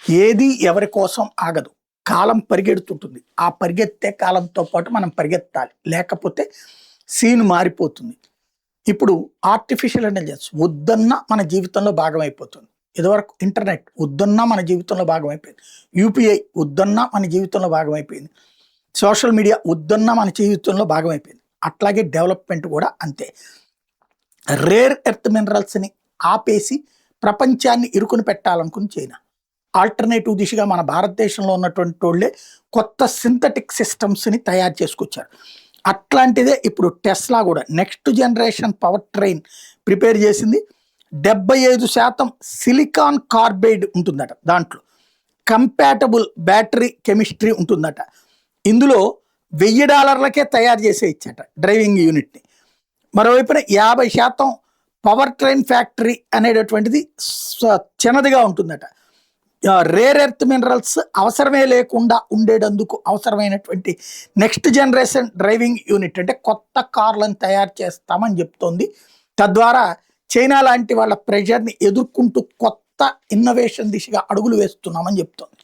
ఏది ఎవరి కోసం ఆగదు. కాలం పరిగెడుతుంటుంది. ఆ పరిగెత్తే కాలంతో పాటు మనం పరిగెత్తాలి. లేకపోతే సీన్ మారిపోతుంది. ఇప్పుడు ఆర్టిఫిషియల్ ఇంటెలిజెన్స్ వద్దన్నా మన జీవితంలో భాగమైపోతుంది. ఇదివరకు ఇంటర్నెట్ వద్దన్నా మన జీవితంలో భాగమైపోయింది. యూపీఐ వద్దన్నా మన జీవితంలో భాగమైపోయింది. సోషల్ మీడియా వద్దన్నా మన జీవితంలో భాగమైపోయింది. అట్లాగే డెవలప్మెంట్ కూడా అంతే. రేర్ ఎర్త్ మినరల్స్ని ఆపేసి ప్రపంచాన్ని ఇరుకుని పెట్టాలనుకుని చైనా. ఆల్టర్నేటివ్ దిశగా మన భారతదేశంలో ఉన్నటువంటి వాళ్ళే కొత్త సింథటిక్ సిస్టమ్స్ని తయారు చేసుకొచ్చారు. అట్లాంటిదే ఇప్పుడు టెస్లా కూడా next generation power train prepare చేసింది. 75% సిలికాన్ కార్బైడ్ ఉంటుందట. దాంట్లో కంపాటబుల్ బ్యాటరీ కెమిస్ట్రీ ఉంటుందట. ఇందులో $1000 తయారు చేసే ఇచ్చట డ్రైవింగ్ యూనిట్ని. మరోవైపున 50% పవర్ ట్రైన్ ఫ్యాక్టరీ అనేటటువంటిది చిన్నదిగా ఉంటుందట. రేర్ ఎర్త్ మినరల్స్ అవసరమే లేకుండా ఉండేటందుకు అవసరమైనటువంటి నెక్స్ట్ జనరేషన్ డ్రైవింగ్ యూనిట్ అంటే కొత్త కార్లను తయారు చేస్తామని చెప్తోంది. తద్వారా చైనా లాంటి వాళ్ళ ప్రెషర్ని ఎదుర్కొంటూ కొత్త ఇన్నోవేషన్ దిశగా అడుగులు వేస్తున్నామని చెప్తోంది.